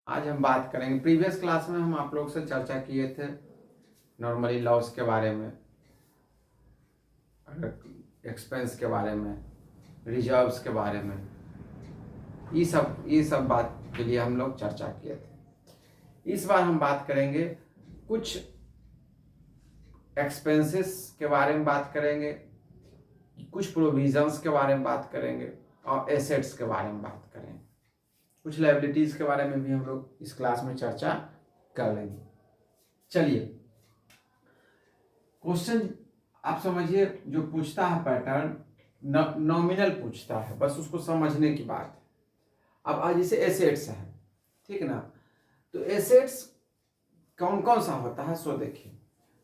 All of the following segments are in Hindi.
आज हम बात करेंगे, प्रीवियस क्लास में हम आप लोग से चर्चा किए थे नॉर्मली लॉस के बारे में, एक्सपेंस के बारे में, रिजर्व्स के बारे में, ये सब बात के लिए हम लोग चर्चा किए थे। इस बार हम बात करेंगे कुछ एक्सपेंसेस के बारे में बात करेंगे, कुछ प्रोविजंस के बारे में बात करेंगे और एसेट्स के बारे में बात करेंगे। कुछ लायबिलिटीज के बारे में भी हम लोग इस क्लास में चर्चा कर लेंगे। चलिए, क्वेश्चन आप समझिए, जो पूछता है पैटर्न नॉमिनल पूछता है, बस उसको समझने की बात है। अब आज जैसे एसेट्स है, ठीक ना, तो एसेट्स कौन कौन सा होता है सो देखिए।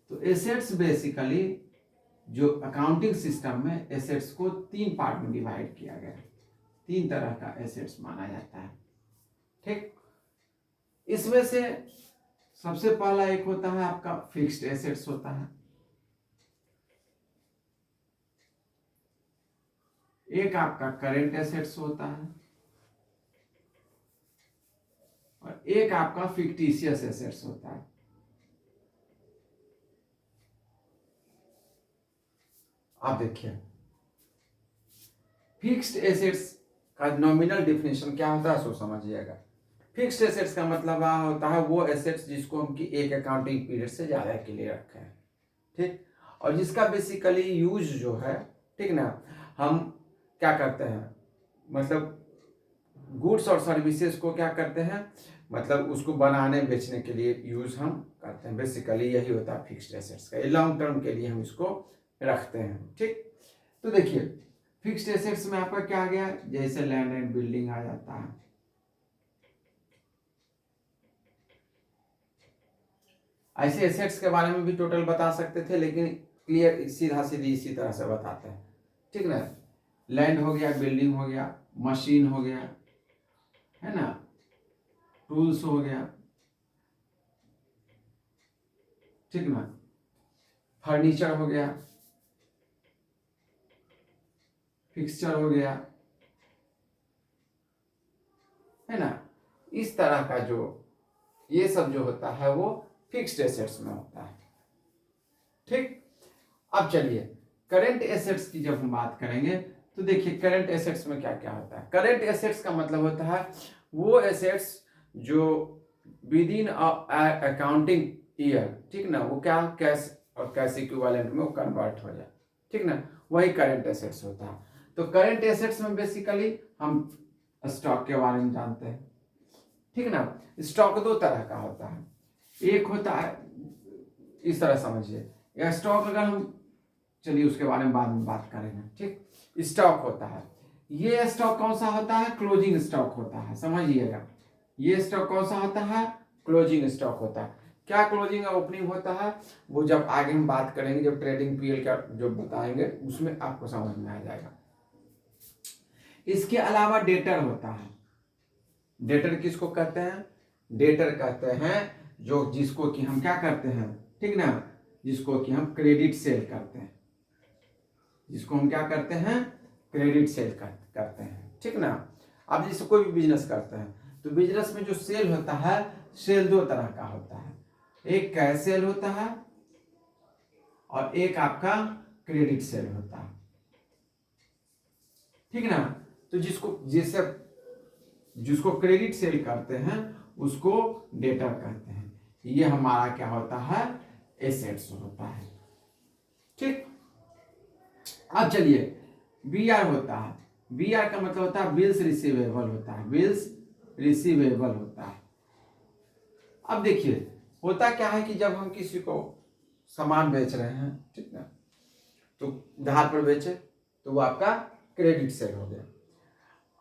तो एसेट्स बेसिकली जो अकाउंटिंग सिस्टम में एसेट्स को 3 पार्ट में डिवाइड किया गया है। 3 तरह का एसेट्स माना जाता है, ठीक। इसमें से सबसे पहला एक होता है आपका फिक्स्ड एसेट्स होता है, एक आपका करेंट एसेट्स होता है और एक आपका फिक्टिशियस एसेट्स होता है। आप देखिए, फिक्स्ड एसेट्स का नॉमिनल डेफिनेशन क्या होता है सो समझिएगा। फिक्स्ड एसेट्स का मतलब होता है वो एसेट्स जिसको हम की एक अकाउंटिंग पीरियड से ज्यादा के लिए रखे हैं, ठीक, और जिसका बेसिकली यूज जो है, ठीक ना, हम क्या करते हैं, मतलब गुड्स और सर्विसेज को क्या करते हैं, मतलब उसको बनाने बेचने के लिए यूज हम करते हैं। बेसिकली यही होता है फिक्स्ड एसेट्स का, लॉन्ग टर्म के लिए हम इसको रखते हैं, ठीक। तो देखिए, फिक्स्ड एसेट्स में आपका क्या आ गया, जैसे लैंड एंड बिल्डिंग आ जाता है, ऐसे एसेट्स के बारे में भी टोटल बता सकते थे, लेकिन क्लियर सीधा सीधी इसी तरह से बताते हैं, ठीक ना। लैंड हो गया, बिल्डिंग हो गया, मशीन हो गया, है ना, टूल्स हो गया, ठीक ना, फर्नीचर हो गया, फिक्सचर हो गया, है ना। इस तरह का जो ये सब जो होता है वो फिक्स्ड एसेट्स में होता है, ठीक। अब चलिए, करंट एसेट्स की जब हम बात करेंगे तो देखिए करंट एसेट्स में क्या क्या होता है। करंट एसेट्स का मतलब होता है वो एसेट्स जो विद इन अकाउंटिंग ईयर, ठीक ना, वो क्या कैश और कैश इक्विवेलेंट में वो कन्वर्ट हो जाए, ठीक ना, वही करंट एसेट्स होता है। तो करंट एसेट्स में बेसिकली हम स्टॉक के बारे में जानते हैं, ठीक ना। स्टॉक 2 तरह का होता है, एक होता है, इस तरह समझिए, या स्टॉक अगर हम, चलिए उसके बारे में बाद में बात करेंगे, ठीक। स्टॉक होता है, ये स्टॉक कौन सा होता है, क्लोजिंग स्टॉक होता है, समझिएगा। ये स्टॉक कौन सा होता है, क्लोजिंग स्टॉक होता है। क्या क्लोजिंग और ओपनिंग होता है वो जब आगे हम बात करेंगे, जब ट्रेडिंग पीएल का जो बताएंगे उसमें आपको समझ में आ जाएगा। इसके अलावा डेटर होता है। डेटर किसको कहते हैं, डेटर कहते हैं जो जिसको कि हम क्या करते हैं, ठीक ना, जिसको कि हम क्रेडिट सेल करते हैं, जिसको हम क्या करते हैं, क्रेडिट सेल करते हैं, ठीक ना। अब जैसे कोई भी बिजनेस करते हैं तो बिजनेस में जो सेल होता है, सेल 2 तरह का होता है, एक कैश सेल होता है और एक आपका क्रेडिट सेल होता है, ठीक ना। तो जिसको क्रेडिट सेल करते हैं उसको डेटर कहते हैं। ये हमारा क्या होता है, एसेट्स होता है, ठीक। अब चलिए, बीआर होता है। बीआर का मतलब होता है बिल्स रिसीवेबल होता है, बिल्स रिसीवेबल होता है। अब देखिए, होता क्या है कि जब हम किसी को सामान बेच रहे हैं, ठीक ना, तो उधार पर बेचे तो वो आपका क्रेडिट सेल हो गया।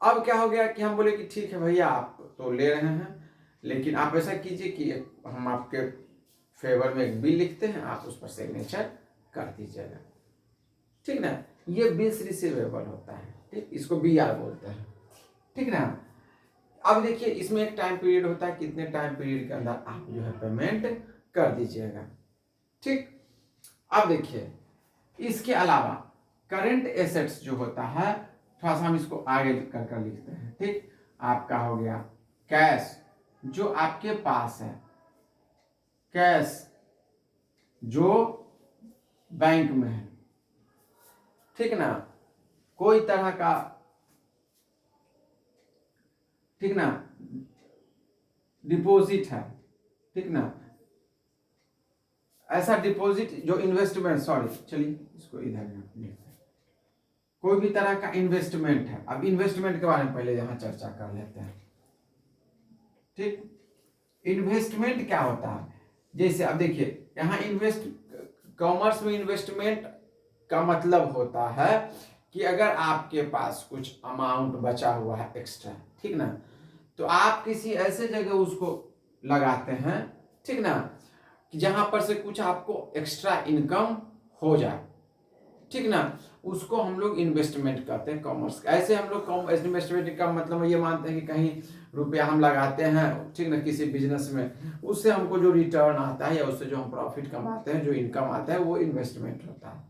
अब क्या हो गया कि हम बोले कि ठीक है भैया, आप तो ले रहे हैं, लेकिन आप ऐसा कीजिए कि हम आपके फेवर में एक बिल लिखते हैं, आप उस पर सिग्नेचर कर दीजिएगा, ठीक ना। ये बिल्स रिसीवेबल होता है, ठीक, इसको बीआर बोलते हैं, ठीक ना। अब देखिए, इसमें एक टाइम पीरियड होता है, कितने टाइम पीरियड के अंदर आप जो है पेमेंट कर दीजिएगा, ठीक। अब देखिए, इसके अलावा करंट एसेट्स जो होता है, थोड़ा सा हम इसको आगे कर लिखते हैं, ठीक। आपका हो गया कैश, जो आपके पास है, कैश जो बैंक में है, ठीक ना, कोई तरह का, ठीक ना, डिपॉजिट है, ठीक ना, ऐसा डिपॉजिट जो इन्वेस्टमेंट, सॉरी चलिए इसको इधर लिखते हैं, कोई भी तरह का इन्वेस्टमेंट है। अब इन्वेस्टमेंट के बारे में पहले यहां चर्चा कर लेते हैं, ठीक। इन्वेस्टमेंट क्या होता है, जैसे अब देखिए यहाँ कॉमर्स में इन्वेस्टमेंट का मतलब होता है कि अगर आपके पास कुछ अमाउंट बचा हुआ है एक्स्ट्रा, ठीक ना, तो आप किसी ऐसे जगह उसको लगाते हैं, ठीक ना, कि जहां पर से कुछ आपको एक्स्ट्रा इनकम हो जाए, ठीक ना, उसको हम लोग इन्वेस्टमेंट कहते हैं कॉमर्स। ऐसे हम लोग इन्वेस्टमेंट का मतलब ये मानते हैं कि कहीं रुपया हम लगाते हैं, ठीक ना, किसी बिजनेस में, उससे हमको जो रिटर्न आता है या उससे जो हम प्रॉफिट कमाते हैं, जो इनकम आता है, वो इन्वेस्टमेंट होता है।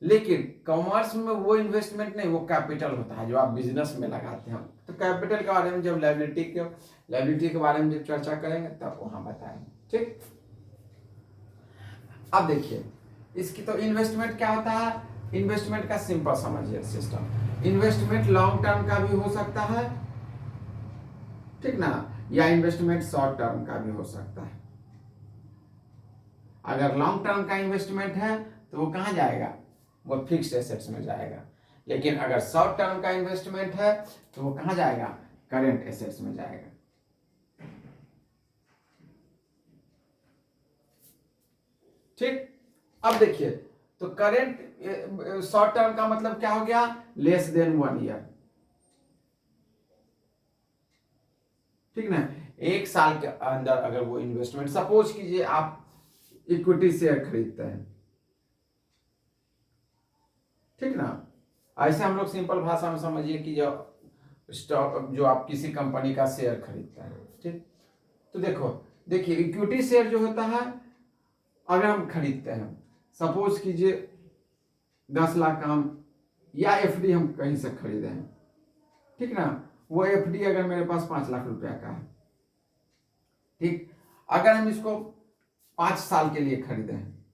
लेकिन कॉमर्स में वो इन्वेस्टमेंट नहीं, वो कैपिटल होता है जो आप बिजनेस में लगाते हैं। तो कैपिटल के बारे में जब लायबिलिटी के बारे में जब चर्चा करेंगे तब वहां बताएंगे, ठीक। अब देखिए इसकी तो इन्वेस्टमेंट क्या होता है, इन्वेस्टमेंट का सिंपल समझिए सिस्टम। इन्वेस्टमेंट लॉन्ग टर्म का भी हो सकता है, ठीक ना, या इन्वेस्टमेंट शॉर्ट टर्म का भी हो सकता है। अगर लॉन्ग टर्म का इन्वेस्टमेंट है तो वो कहां जाएगा, वो फिक्स्ड एसेट्स में जाएगा। लेकिन अगर शॉर्ट टर्म का इन्वेस्टमेंट है तो वो कहां जाएगा, करेंट एसेट्स में जाएगा। ठीक। अब देखिए तो करेंट शॉर्ट टर्म का मतलब क्या हो गया, लेस देन 1 ईयर, ठीक ना। 1 साल के अंदर अगर वो इन्वेस्टमेंट, सपोज कीजिए आप इक्विटी शेयर खरीदते हैं, ठीक ना, ऐसे हम लोग सिंपल भाषा में समझिए कि जो स्टॉक, जो आप किसी कंपनी का शेयर खरीदते हैं, ठीक। तो देखिए इक्विटी शेयर जो होता है अगर हम खरीदते हैं, सपोज कीजिए 10 लाख का हम, या एफडी हम कहीं से खरीदे हैं, ठीक ना, वो एफडी अगर मेरे पास 5 लाख रुपया का है, ठीक, अगर हम इसको 5 साल के लिए खरीदे हैं,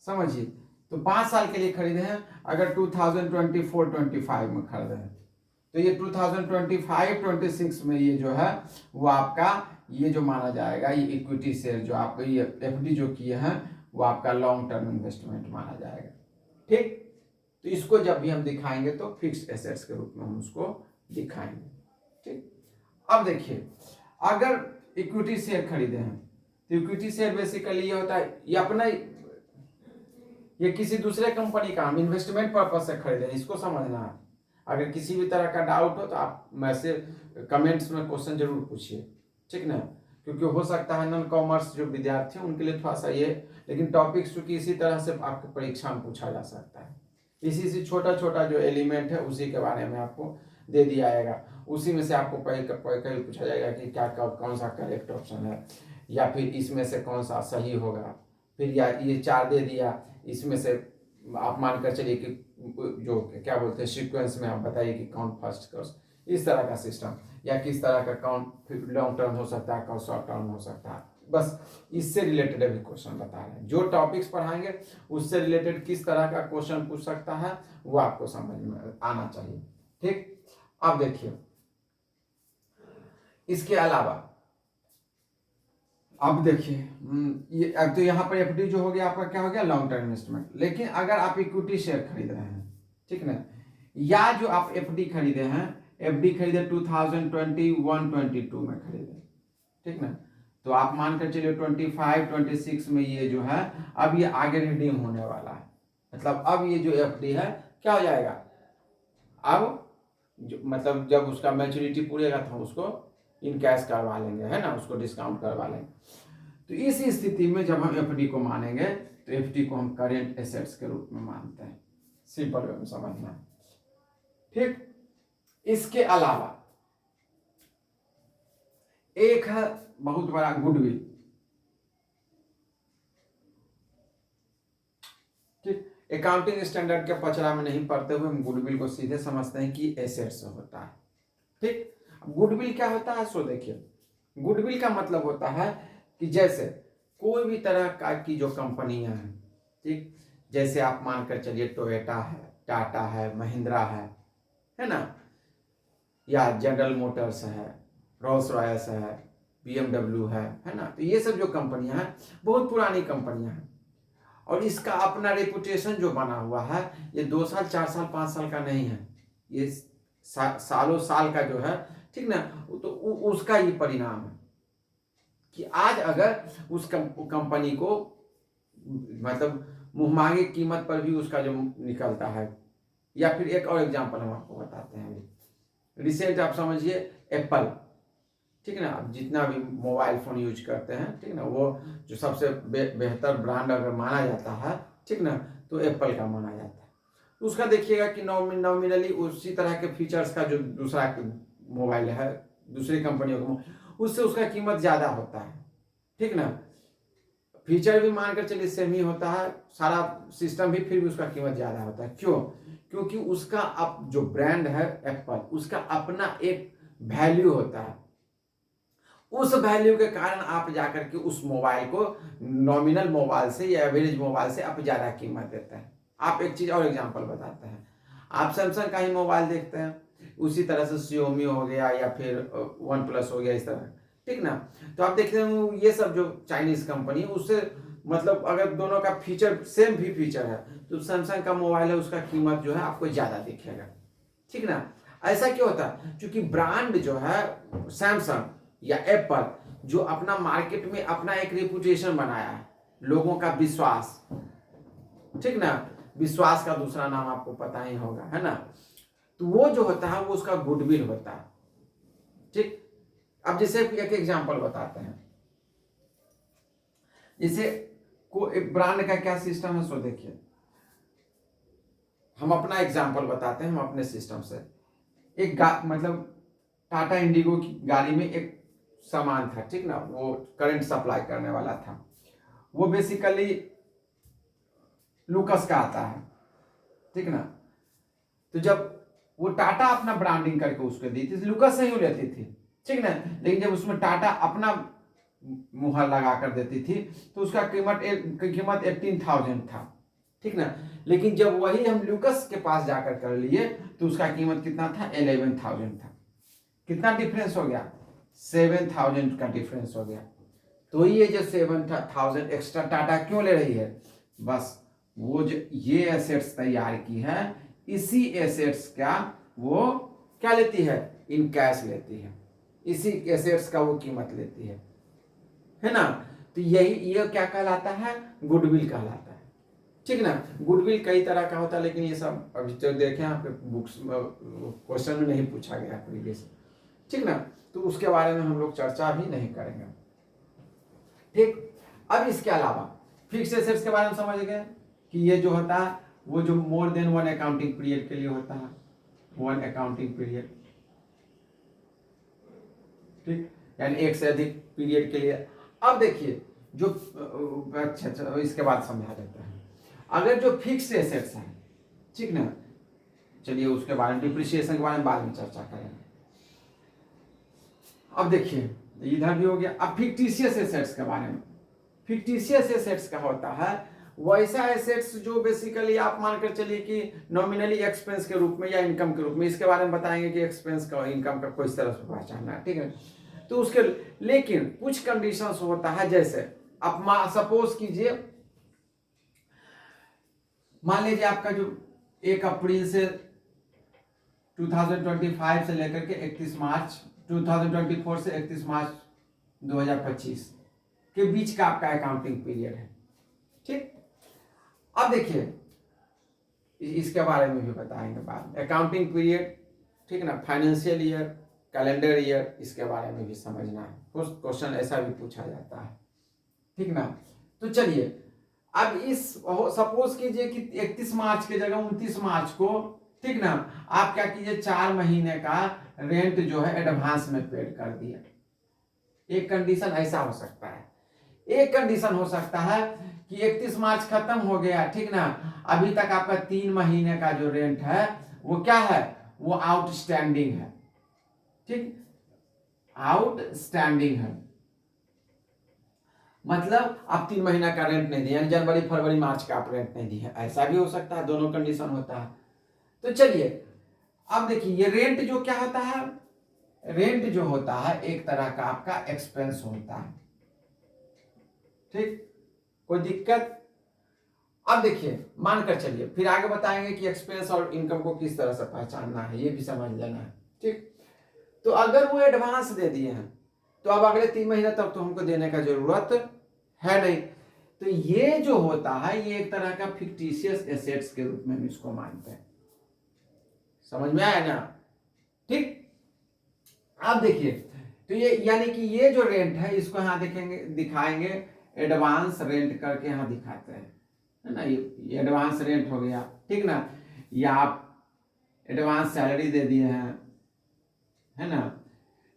समझिए, तो 5 साल के लिए खरीदे हैं, अगर 2024-25 में खरीदे हैं, तो ये 2025-26 में ये जो है वो आपका ये जो माना जाएगा, ये इक्विटी शेयर जो आप ये एफडी जो किए हैं वो आपका लॉन्ग टर्म इन्वेस्टमेंट माना जाएगा, ठीक। तो इसको जब भी हम दिखाएंगे तो फिक्स्ड एसेट्स के रूप में हम उसको दिखाएंगे, ठीक। अब देखिए अगर इक्विटी शेयर खरीदे हैं तो इक्विटी शेयर बेसिकली ये होता है, ये अपना, ये किसी दूसरे कंपनी का हम इन्वेस्टमेंट पर्पज से खरीदे, इसको समझना है। अगर किसी भी तरह का डाउट हो तो आप मैसेज कमेंट्स में क्वेश्चन जरूर पूछिए, ठीक ना, क्योंकि हो सकता है नॉन कॉमर्स जो विद्यार्थी हैं उनके लिए थोड़ा सा ये, लेकिन टॉपिक्स चूंकि इसी तरह से आपके परीक्षा में पूछा जा सकता है, इसी से छोटा छोटा जो एलिमेंट है उसी के बारे में आपको दे दिया जाएगा, उसी में से आपको कहीं पूछा जाएगा कि क्या कौन सा करेक्ट ऑप्शन है, या फिर इसमें से कौन सा सही होगा, फिर या ये 4 दे दिया, इसमें से आप मानकर चलिए कि जो क्या बोलते हैं सीक्वेंस में आप बताइए कि कौन फर्स्ट कौन, इस तरह का सिस्टम, या किस तरह का कौन लॉन्ग टर्म हो सकता है, कौन शॉर्ट टर्म हो सकता है, बस इससे रिलेटेड अभी क्वेश्चन बता रहे हैं। जो टॉपिक्स पढ़ाएंगे उससे रिलेटेड किस तरह का क्वेश्चन पूछ सकता है वो आपको समझ में आना चाहिए, ठीक। अब देखिए इसके अलावा अब देखिए ये अब तो यहाँ पर एफडी जो हो गया आपका क्या हो गया, लॉन्ग टर्म इन्वेस्टमेंट। लेकिन अगर आप इक्विटी शेयर खरीद रहे हैं, ठीक ना, या जो आप एफडी खरीदे हैं, एफडी खरीदे 2021-22 में खरीदे, ठीक ना, तो आप मानकर चलिए 25-26 में ये जो है अब ये आगे रिडीम होने वाला है, मतलब अब ये जो एफडी है क्या हो जाएगा, अब जो मतलब जब उसका मैच्योरिटी पूरेगा तो उसको इन कैश करवा लेंगे, है ना, उसको डिस्काउंट करवा लेंगे। तो इस स्थिति में जब हम एफडी को मानेंगे तो एफडी को हम करेंट एसेट्स के रूप में मानते हैं, सिंपल वे में समझना है, ठीक। इसके अलावा एक है बहुत बड़ा गुडविल, ठीक। अकाउंटिंग स्टैंडर्ड के पचड़ा में नहीं पढ़ते हुए हम गुडविल को सीधे समझते हैं कि एसेट्स होता है, ठीक। गुडविल क्या होता है सो देखिए, गुडविल का मतलब होता है कि जैसे कोई भी तरह का की जो कंपनियां हैं, ठीक, जैसे आप मानकर चलिए टोयोटा है, टाटा है, महिंद्रा है ना, या जनरल मोटर्स है, रोल्स रॉयस है, BMW है ना, तो ये सब जो कंपनियां हैं बहुत पुरानी कंपनियां हैं, और इसका अपना रेपुटेशन जो बना हुआ है ये 2 साल 4 साल 5 साल का नहीं है, ये सालों साल का जो है, ठीक ना, तो उसका ये परिणाम है कि आज अगर उस कंपनी को मतलब मुंह मांगे कीमत पर भी उसका जो निकलता है, या फिर एक और एग्जांपल हम आपको बताते हैं, अभी रिसेंट आप समझिए एप्पल, ठीक है ना, आप जितना भी मोबाइल फोन यूज करते हैं, ठीक ना, वो जो सबसे बेहतर ब्रांड अगर माना जाता है, ठीक ना, तो एप्पल का माना जाता है। तो उसका देखिएगा कि नॉमिनली उसी तरह के फीचर्स का जो दूसरा मोबाइल है दूसरी कंपनियों का, उससे उसका कीमत ज्यादा होता है, ठीक ना, फीचर भी मानकर चलिए सेम ही होता है, सारा सिस्टम भी, फिर भी उसका कीमत ज्यादा होता है। क्यों? क्योंकि उसका अब जो ब्रांड है एप्पल, उसका अपना एक वैल्यू होता है, उस वैल्यू के कारण आप जाकर के उस मोबाइल को नॉमिनल मोबाइल से या एवरेज मोबाइल से आप ज्यादा कीमत देते हैं। आप एक चीज और एग्जांपल बताते हैं, आप सैमसंग का ही मोबाइल देखते हैं, उसी तरह से Xiaomi हो गया या फिर वन प्लस हो गया, इस तरह, ठीक ना, तो आप देखते हैं ये सब जो चाइनीज कंपनी है उससे मतलब अगर दोनों का फीचर सेम भी फीचर है तो सैमसंग का मोबाइल है उसका कीमत जो है आपको ज्यादा दिखेगा, ठीक ना। ऐसा क्यों होता है? क्योंकि ब्रांड जो है सैमसंग या एप्पल जो अपना मार्केट में अपना एक रेपुटेशन बनाया है, लोगों का विश्वास, ठीक ना, विश्वास का दूसरा नाम आपको पता ही होगा, है ना, तो वो जो होता है वो उसका गुडविल होता है, ठीक। अब जैसे एक एग्जांपल बताते हैं, जैसे को एक ब्रांड का क्या सिस्टम है, सो देखिए हम अपना एग्जांपल बताते हैं, हम अपने सिस्टम से एक मतलब टाटा इंडिगो की गाड़ी में एक सामान था, ठीक ना, वो करंट सप्लाई करने वाला था, वो बेसिकली लुकस का आता है, ठीक ना, तो जब वो टाटा अपना ब्रांडिंग करके उसको दी थी, लुकस से ही लेती थी, ठीक ना, लेकिन जब उसमें टाटा अपना मुहर लगा कर देती थी तो उसका कीमत 18,000 था, ठीक ना, लेकिन जब वही हम लुकस के पास जाकर कर लिए तो उसका कीमत कितना था? 11,000 था। कितना डिफरेंस हो गया? 7,000 का डिफरेंस हो गया। तो ये जो 7,000 एक्स्ट्रा टाटा क्यों ले रही है? बस वो जो ये एसेट्स तैयार की है, इसी एसेट्स का वो क्या लेती है? इन कैश लेती है, इसी एसेट्स का वो कीमत लेती है ना। तो यही ये क्या कहलाता है? गुडविल कहलाता है, ठीक ना। गुडविल कई तरह का होता है, लेकिन ये सब अभी तो देखें आपके बुक्स क्वेश्चन में नहीं पूछा गया प्रीवियस, ठीक ना, तो उसके बारे में हम लोग चर्चा भी नहीं करेंगे, ठीक। अब इसके अलावा फिक्स्ड एसेट्स के बारे में समझ गए कि ये जो होता है वो जो more than one accounting period के लिए होता है, वन अकाउंटिंग पीरियड, ठीक, यानी एक से अधिक पीरियड के लिए। अब देखिए जो अच्छा इसके बाद समझा देते हैं, अगर जो फिक्स्ड एसेट्स हैं, ठीक ना, चलिए उसके बारे में, डिप्रिसिएशन के बारे में बाद में चर्चा करेंगे। अब देखिए इधर भी हो गया। अब फिक्टिशियस एसेट्स के बारे में, फिक्टिशियस एसेट्स का होता है वैसा एसेट्स जो बेसिकली आप मानकर चलिए कि नॉमिनली एक्सपेंस के रूप में या इनकम के रूप में, इसके बारे में बताएंगे कि एक्सपेंस का इनकम का कोई तरह से पहचानना है, ठीक है, तो उसके लेकिन कुछ कंडीशंस होता है, जैसे आप सपोज कीजिए, मान लीजिए आपका जो 1 अप्रैल से 2025 से लेकर के 31 मार्च 2024 से 31 मार्च 2025 के बीच का आपका अकाउंटिंग पीरियड है, ठीक। अब देखिए इसके बारे में भी बताएंगे बाद में, अकाउंटिंग पीरियड, ठीक ना, फाइनेंशियल ईयर, कैलेंडर ईयर, इसके बारे में भी समझना है, कुछ क्वेश्चन ऐसा भी पूछा जाता है, ठीक ना। तो चलिए अब इस सपोज कीजिए कि 31 मार्च की जगह 29 मार्च को, ठीक ना, आप क्या कीजिए 4 महीने का रेंट जो है एडवांस में पेड कर दिया। एक कंडीशन ऐसा हो सकता है, एक कंडीशन हो सकता है कि 31 मार्च खत्म हो गया, ठीक ना, अभी तक आपका 3 महीने का जो रेंट है वो क्या है? वो आउटस्टैंडिंग है, ठीक। आउटस्टैंडिंग है, मतलब आप 3 महीना का रेंट नहीं दिए, यानी जनवरी फरवरी मार्च का आप रेंट नहीं दिए, ऐसा भी हो सकता है, दोनों कंडीशन होता है। तो चलिए अब देखिए ये रेंट जो क्या होता है, रेंट जो होता है एक तरह का आपका एक्सपेंस होता है, ठीक, कोई दिक्कत। अब देखिए मानकर चलिए, फिर आगे बताएंगे कि एक्सपेंस और इनकम को किस तरह से पहचानना है, ये भी समझ लेना है, ठीक। तो अगर वो एडवांस दे दिए हैं तो अब अगले 3 महीने तक तो हमको देने का जरूरत है नहीं, तो ये जो होता है ये एक तरह का फिक्टिशियस एसेट्स के रूप में हम इसको मानते हैं, समझ में आया ना, ठीक। अब देखिए तो ये यानी कि ये जो रेंट है इसको यहां देखेंगे, दिखाएंगे एडवांस रेंट करके यहां दिखाते हैं, है ना, ये एडवांस रेंट हो गया, ठीक ना, या आप एडवांस सैलरी दे दिए हैं, है ना,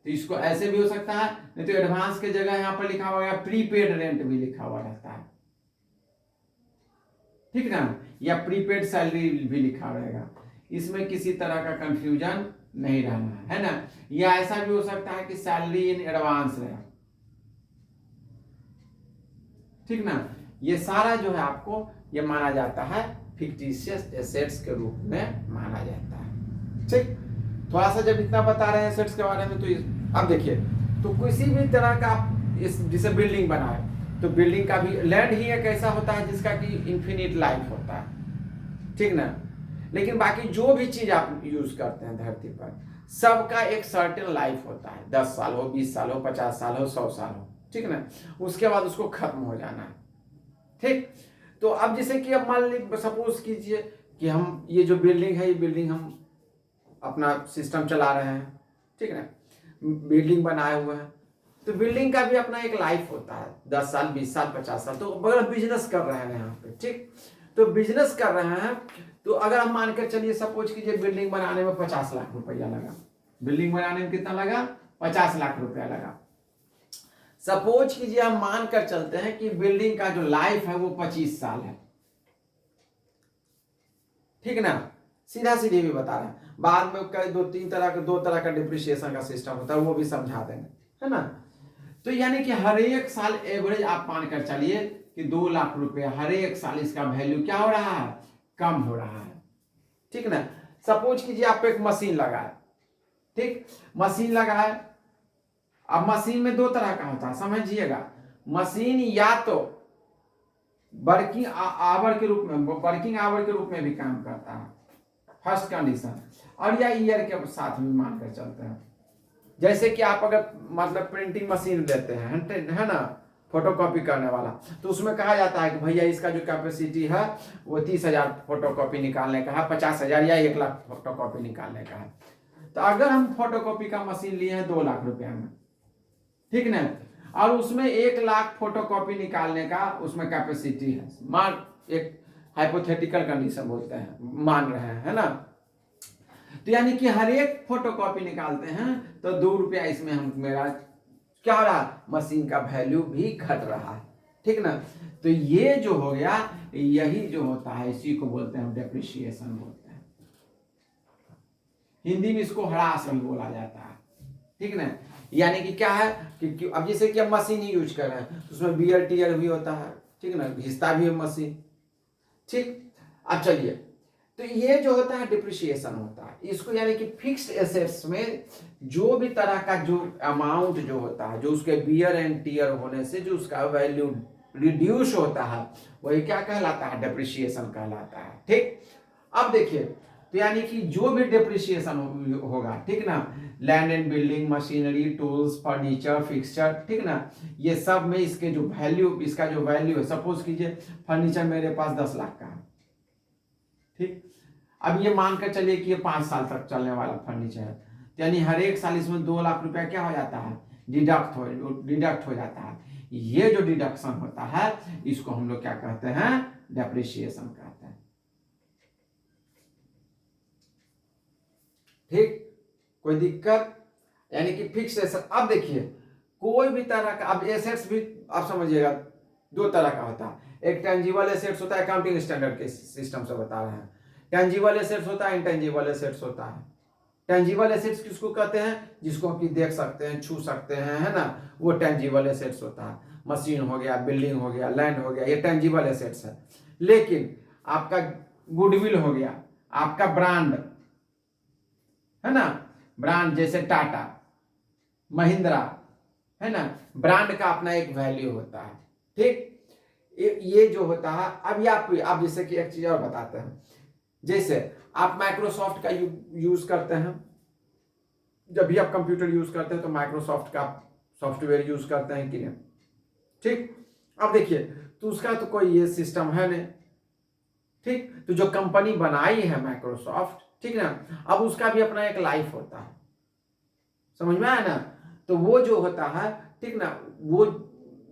तो इसको ऐसे भी हो सकता है, नहीं तो एडवांस के जगह यहां पर लिखा हुआ है प्रीपेड रेंट भी लिखा हुआ रहता है, ठीक ना, या प्रीपेड सैलरी भी लिखा रहेगा, इसमें किसी तरह का कंफ्यूजन नहीं रहना है ना। या ऐसा भी हो सकता है कि सैलरी इन एडवांस रहे, ठीक ना, ये सारा जो है आपको ये माना जाता है फिक्टिशियस एसेट्स के रूप में माना जाता है, ठीक। थोड़ा सा जब इतना बता रहे हैं एसेट्स के बारे में, तो अब देखिए तो किसी भी तरह का आप इस जैसे बिल्डिंग बनाए, तो बिल्डिंग का भी लैंड ही एक ऐसा होता है जिसका कि इंफिनिट लाइफ होता है, ठीक ना, लेकिन बाकी जो भी चीज आप यूज करते हैं धरती पर सबका एक सर्टेन लाइफ होता है, 10 साल हो, 20 साल हो, 50 साल हो, 100 साल हो, ठीक ना, उसके बाद उसको खत्म हो जाना है, ठीक। तो अब जैसे कि अब मान लीजिए सपोज कीजिए कि हम ये जो बिल्डिंग है, ये बिल्डिंग हम अपना सिस्टम चला रहे हैं, ठीक है, बिल्डिंग बनाए हुए हैं, तो बिल्डिंग का भी अपना एक लाइफ होता है, 10 साल, 20 साल, 50 साल, तो अगर बिजनेस कर रहे हैं यहाँ पे, ठीक, तो बिजनेस कर रहे हैं, तो अगर हम मानकर चलिए सपोज कीजिए बिल्डिंग बनाने में 50 लाख रुपया लगा, बिल्डिंग बनाने में कितना लगा, 50 लाख रुपया लगा, सपोज कीजिए हम मानकर चलते हैं कि बिल्डिंग का जो लाइफ है वो 25 साल है, ठीक ना, सीधा सीधी भी बता रहे हैं, बाद में कई दो तरह का डिप्रिसिएशन का सिस्टम होता है, वो भी समझा देंगे, है ना। तो यानी कि हर एक साल एवरेज आप मानकर चलिए कि 2 लाख रुपया हर एक साल इसका वैल्यू क्या हो रहा है, कम हो रहा है, ठीक ना। सपोज कीजिए आप एक मशीन लगाए, ठीक, मशीन लगाए, अब मशीन में 2 तरह का होता है समझिएगा, मशीन या तो वर्किंग आवर के रूप में भी काम करता है, फर्स्ट कंडीशन, और या ईयर के साथ भी मानकर चलते हैं, जैसे कि आप अगर मतलब प्रिंटिंग मशीन लेते हैं, है ना, फोटोकॉपी करने वाला, तो उसमें कहा जाता है कि भैया इसका जो कैपेसिटी है वो 30,000 फोटोकॉपी निकालने का है, 50,000 या 1 लाख फोटोकॉपी निकालने का है। तो अगर हम फोटोकॉपी का मशीन लिए हैं 2 लाख रुपया में, ठीक ना, और उसमें 1 लाख फोटोकॉपी निकालने का उसमें कैपेसिटी है, मान एक हाइपोथेटिकल कंडीशन बोलते हैं, मान रहे हैं, है ना, तो यानी कि हर एक फोटोकॉपी निकालते हैं तो 2 रुपया इसमें हम मेरा क्या हो रहा, मशीन का वैल्यू भी घट रहा है, ठीक ना। तो ये जो हो गया, यही जो होता है इसी को बोलते हैं डेप्रिसिएशन बोलते हैं, हिंदी में इसको ह्रास भी बोला जाता है, ठीक ना। यानी कि क्या है कि अब जैसे कि हम मशीन ही यूज कर रहे हैं तो उसमें बियर टीयर भी होता है, ठीक ना, घिसता भी है मशीन, ठीक। अब चलिए तो ये जो होता है डिप्रिसिएशन होता है, इसको यानी कि फिक्स्ड एसेट्स में जो भी तरह का जो अमाउंट जो होता है, जो उसके बियर एंड टीयर होने से जो उसका वैल्यू रिड्यूस होता है, वही क्या कहलाता है, डिप्रिसिएशन कहलाता है, ठीक। अब देखिए तो यानी कि जो भी डिप्रिसिएशन होगा, ठीक ना, land and building, machinery, tools, furniture, fixture, ठीक ना, ये सब में इसके जो वैल्यू, इसका जो वैल्यू है, सपोज कीजिए फर्नीचर मेरे पास 10 लाख का है, ठीक, अब ये मानकर चलिए कि ये 5 साल तक चलने वाला फर्नीचर है, यानी हर एक साल इसमें 2 लाख रुपया क्या हो जाता है, डिडक्ट हो जाता है, ये जो डिडक्शन होता है इसको हम लोग क्या कहते हैं, डेप्रिसिएशन कहते हैं, ठीक, कोई दिक्कत, यानी कि फिक्स एसेट। अब देखिए कोई भी तरह का, अब एसेट्स भी आप समझिएगा 2 तरह का होता है, एक टेंजिबल एसेट्स होता है, अकाउंटिंग स्टैंडर्ड के सिस्टम से बता रहे हैं, टेंजिबल एसेट्स होता है, इंटेंजिबल एसेट्स होता है, टेंजिबल एसेट्स किसको कहते हैं? जिसको आप देख सकते हैं, छू सकते हैं, है ना, वो टेंजिबल एसेट्स होता है। मशीन हो गया, बिल्डिंग हो गया, लैंड हो गया, ये टेंजिबल एसेट्स है। लेकिन आपका गुडविल हो गया, आपका ब्रांड है ना, ब्रांड जैसे टाटा, महिंद्रा, है ना, ब्रांड का अपना एक वैल्यू होता है। ठीक, ये जो होता है, अभी आप जैसे कि एक चीज और बताते हैं, जैसे आप माइक्रोसॉफ्ट का यूज करते हैं, जब भी आप कंप्यूटर यूज करते हैं तो माइक्रोसॉफ्ट का सॉफ्टवेयर यूज करते हैं कि नहीं? ठीक, अब देखिए, तो उसका तो कोई ये सिस्टम है नहीं। ठीक, तो जो कंपनी बनाई है माइक्रोसॉफ्ट, ठीक ना, अब उसका भी अपना एक लाइफ होता है, समझ में आया ना? तो वो जो होता है, ठीक ना, वो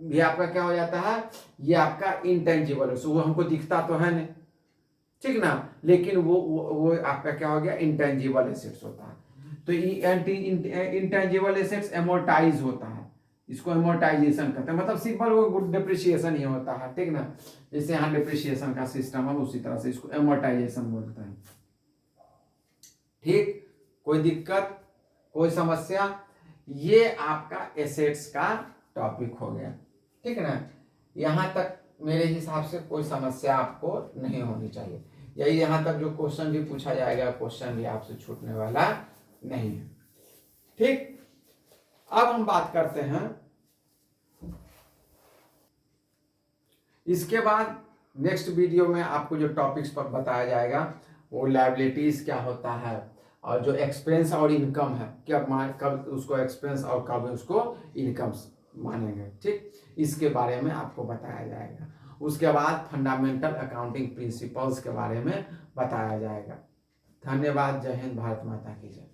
भी आपका क्या हो जाता है, ये आपका इंटेंजिबल है, वो हमको दिखता तो है नहीं, ठीक ना, लेकिन वो आपका क्या हो गया, इंटेंजिबल एसेट्स होता है। तो इंटेंजिबल एसेट्स एमोर्टाइज होता है, इसको एमोर्टाइजेशन कहते हैं, मतलब सिंपल वो डिप्रिसिएशन ही होता है, ठीक ना, जैसे यहाँ डिप्रिसिएशन का सिस्टम है उसी तरह से इसको एमोर्टाइजेशन बोलते हैं। ठीक, कोई दिक्कत, कोई समस्या? ये आपका एसेट्स का टॉपिक हो गया, ठीक ना। यहां तक मेरे हिसाब से कोई समस्या आपको नहीं होनी चाहिए, यही यहां तक जो क्वेश्चन भी पूछा जाएगा, क्वेश्चन भी आपसे छूटने वाला नहीं है। ठीक, अब हम बात करते हैं, इसके बाद नेक्स्ट वीडियो में आपको जो टॉपिक्स पर बताया जाएगा वो लायबिलिटीज क्या होता है, और जो एक्सपेंस और इनकम है, कब उसको एक्सपेंस और कब उसको इनकम मानेंगे। ठीक, इसके बारे में आपको बताया जाएगा। उसके बाद फंडामेंटल अकाउंटिंग प्रिंसिपल्स के बारे में बताया जाएगा। धन्यवाद। जय हिंद, भारत माता की जय।